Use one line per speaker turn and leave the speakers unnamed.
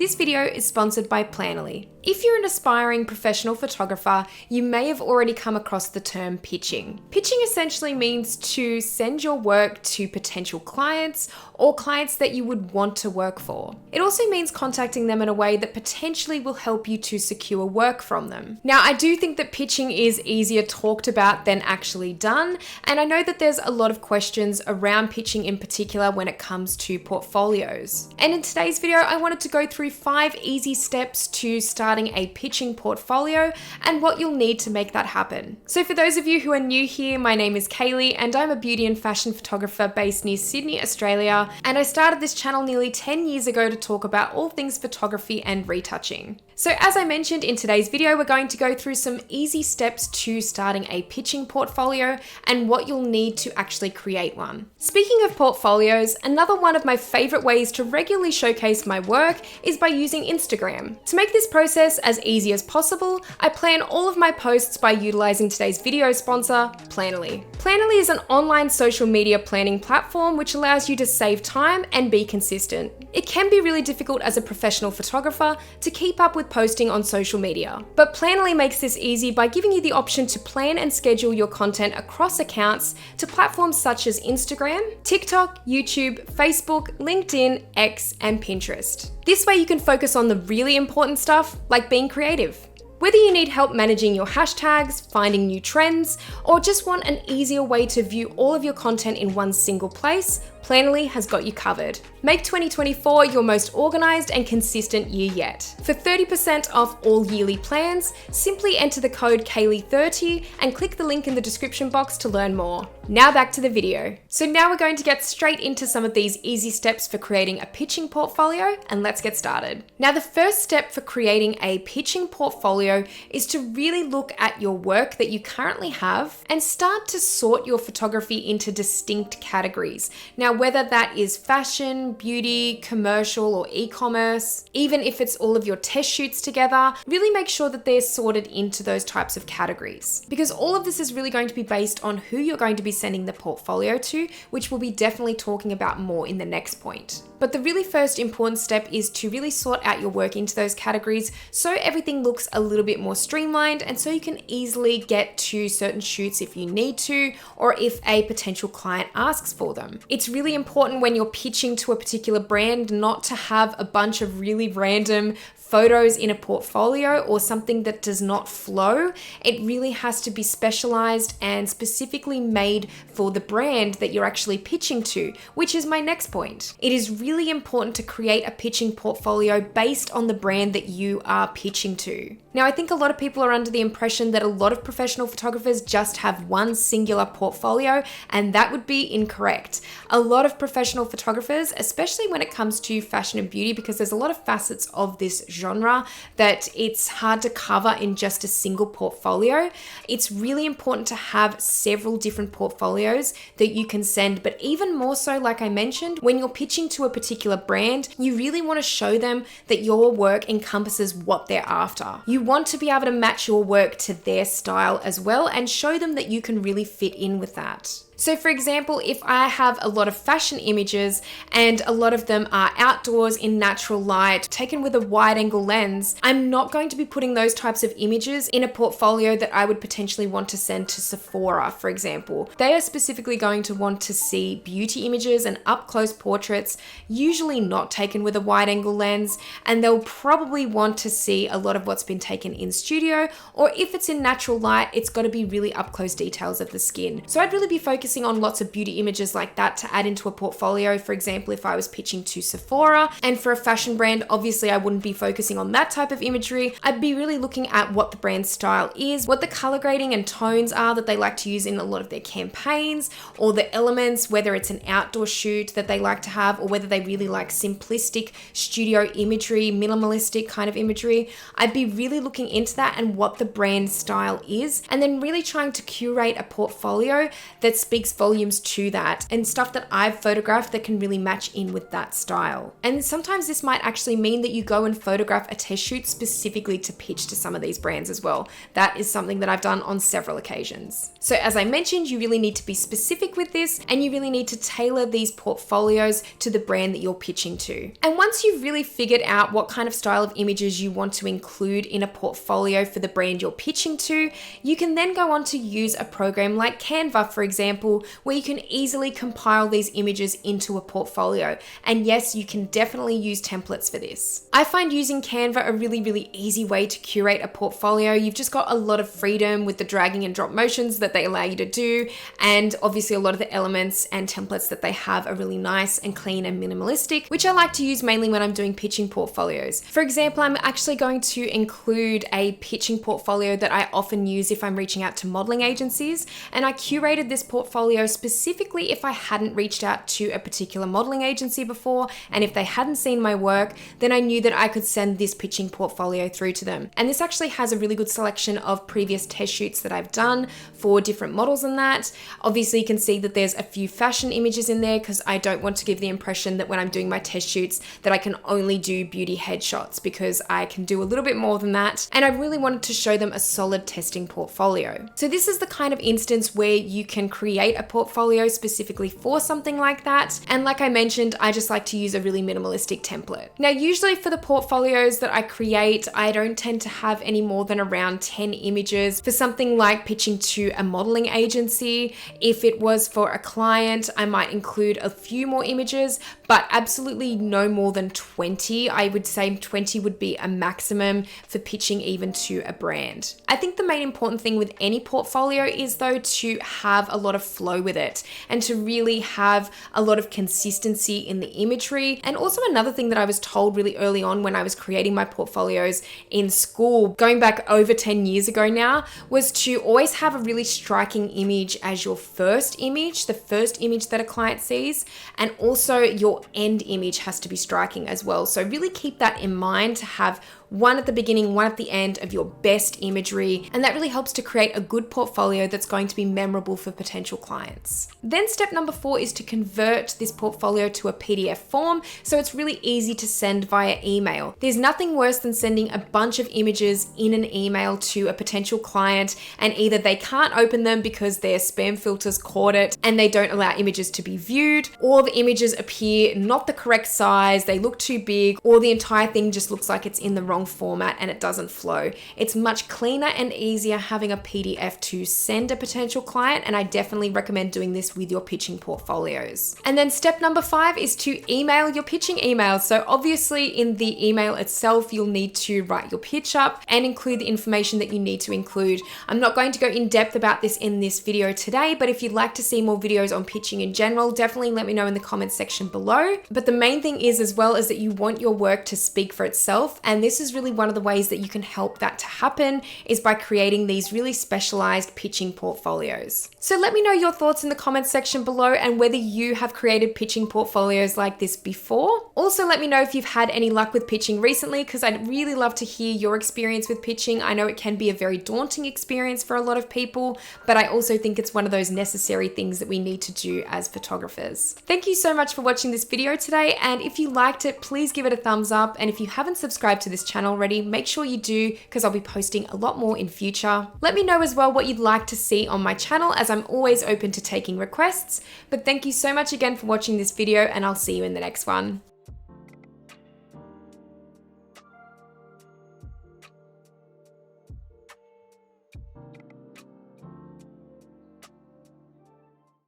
This video is sponsored by Planoly. If you're an aspiring professional photographer, you may have already come across the term pitching. Pitching essentially means to send your work to potential clients or clients that you would want to work for. It also means contacting them in a way that potentially will help you to secure work from them. Now, I do think that pitching is easier talked about than actually done, and I know that there's a lot of questions around pitching in particular when it comes to portfolios. And in today's video, I wanted to go through 5 easy steps to starting a pitching portfolio and what you'll need to make that happen. So for those of you who are new here, my name is Kaylee and I'm a beauty and fashion photographer based near Sydney, Australia, and I started this channel nearly 10 years ago to talk about all things photography and retouching. So as I mentioned in today's video, we're going to go through some easy steps to starting a pitching portfolio and what you'll need to actually create one. Speaking of portfolios, another one of my favorite ways to regularly showcase my work is by using Instagram. To make this process as easy as possible, I plan all of my posts by utilizing today's video sponsor, Planoly. Planoly is an online social media planning platform which allows you to save time and be consistent. It can be really difficult as a professional photographer to keep up with posting on social media, but Planoly makes this easy by giving you the option to plan and schedule your content across accounts to platforms such as Instagram, TikTok, YouTube, Facebook, LinkedIn, X, and Pinterest. This way you can focus on the really important stuff like being creative. Whether you need help managing your hashtags, finding new trends, or just want an easier way to view all of your content in one single place, Planoly has got you covered. Make 2024 your most organized and consistent year yet. For 30% off all yearly plans, simply enter the code Kaylee30 and click the link in the description box to learn more. Now back to the video. So now we're going to get straight into some of these easy steps for creating a pitching portfolio, and let's get started. Now the first step for creating a pitching portfolio is to really look at your work that you currently have and start to sort your photography into distinct categories. Now, whether that is fashion, beauty, commercial, or e-commerce, even if it's all of your test shoots together, really make sure that they're sorted into those types of categories. Because all of this is really going to be based on who you're going to be sending the portfolio to, which we'll be definitely talking about more in the next point. But the really first important step is to really sort out your work into those categories so everything looks a little bit more streamlined and so you can easily get to certain shoots if you need to, or if a potential client asks for them. It's really important when you're pitching to a particular brand not to have a bunch of really random photos in a portfolio or something that does not flow. It really has to be specialized and specifically made for the brand that you're actually pitching to, which is my next point. It is really important to create a pitching portfolio based on the brand that you are pitching to. Now, I think a lot of people are under the impression that a lot of professional photographers just have one singular portfolio, and that would be incorrect. A lot of professional photographers, especially when it comes to fashion and beauty, because there's a lot of facets of this genre that it's hard to cover in just a single portfolio. It's really important to have several different portfolios that you can send, but even more so, like I mentioned, when you're pitching to a particular brand, you really want to show them that your work encompasses what they're after. You want to be able to match your work to their style as well and show them that you can really fit in with that. So for example, if I have a lot of fashion images and a lot of them are outdoors in natural light, taken with a wide angle lens, I'm not going to be putting those types of images in a portfolio that I would potentially want to send to Sephora, for example. They are specifically going to want to see beauty images and up close portraits, usually not taken with a wide angle lens, and they'll probably want to see a lot of what's been taken in studio, or if it's in natural light, it's got to be really up close details of the skin. So I'd really be focusing on lots of beauty images like that to add into a portfolio. For example, if I was pitching to Sephora, and for a fashion brand, obviously I wouldn't be focusing on that type of imagery. I'd be really looking at what the brand style is, what the color grading and tones are that they like to use in a lot of their campaigns, or the elements, whether it's an outdoor shoot that they like to have, or whether they really like simplistic studio imagery, minimalistic kind of imagery. I'd be really looking into that and what the brand style is, and then really trying to curate a portfolio that's speaks volumes to that, and stuff that I've photographed that can really match in with that style. And sometimes this might actually mean that you go and photograph a test shoot specifically to pitch to some of these brands as well. That is something that I've done on several occasions. So as I mentioned, you really need to be specific with this, and you really need to tailor these portfolios to the brand that you're pitching to. And once you've really figured out what kind of style of images you want to include in a portfolio for the brand you're pitching to, you can then go on to use a program like Canva, for example, where you can easily compile these images into a portfolio. And yes, you can definitely use templates for this. I find using Canva a really easy way to curate a portfolio. You've just got a lot of freedom with the dragging and drop motions that they allow you to do, and obviously a lot of the elements and templates that they have are really nice and clean and minimalistic, which I like to use mainly when I'm doing pitching portfolios. For example, I'm actually going to include a pitching portfolio that I often use if I'm reaching out to modeling agencies, and I curated this portfolio specifically if I hadn't reached out to a particular modeling agency before, and if they hadn't seen my work, then I knew that I could send this pitching portfolio through to them. And this actually has a really good selection of previous test shoots that I've done for different models and that. Obviously you can see that there's a few fashion images in there because I don't want to give the impression that when I'm doing my test shoots that I can only do beauty headshots, because I can do a little bit more than that, and I really wanted to show them a solid testing portfolio. So this is the kind of instance where you can create a portfolio specifically for something like that, and like I mentioned, I just like to use a really minimalistic template. Now usually for the portfolios that I create, I don't tend to have any more than around 10 images. For something like pitching to a modeling agency, if it was for a client, I might include a few more images, but absolutely no more than 20. I would say 20 would be a maximum for pitching even to a brand. I think the main important thing with any portfolio is though to have a lot of flow with it and to really have a lot of consistency in the imagery. And also another thing that I was told really early on when I was creating my portfolios in school, going back over 10 years ago now, was to always have a really striking image as your first image, the first image that a client sees, and also your end image has to be striking as well. So really keep that in mind, to have one at the beginning, one at the end of your best imagery, and that really helps to create a good portfolio that's going to be memorable for potential clients. Then step number 4 is to convert this portfolio to a PDF form, so it's really easy to send via email. There's nothing worse than sending a bunch of images in an email to a potential client, and either they can't open them because their spam filters caught it and they don't allow images to be viewed, or the images appear not the correct size, they look too big, or the entire thing just looks like it's in the wrong format and it doesn't flow. It's much cleaner and easier having a PDF to send a potential client, and I definitely recommend doing this with your pitching portfolios. And then step number 5 is to email your pitching email. So obviously in the email itself, you'll need to write your pitch up and include the information that you need to include. I'm not going to go in depth about this in this video today, but if you'd like to see more videos on pitching in general, definitely let me know in the comments section below. But the main thing is as well is that you want your work to speak for itself, and this is really one of the ways that you can help that to happen is by creating these really specialized pitching portfolios. So let me know your thoughts in the comments section below and whether you have created pitching portfolios like this before. Also let me know if you've had any luck with pitching recently, because I'd really love to hear your experience with pitching. I know it can be a very daunting experience for a lot of people, but I also think it's one of those necessary things that we need to do as photographers. Thank you so much for watching this video today, and if you liked it, please give it a thumbs up, and if you haven't subscribed to this channel already, make sure you do, because I'll be posting a lot more in future. Let me know as well what you'd like to see on my channel, as I'm always open to taking requests. But thank you so much again for watching this video, and I'll see you in the next one.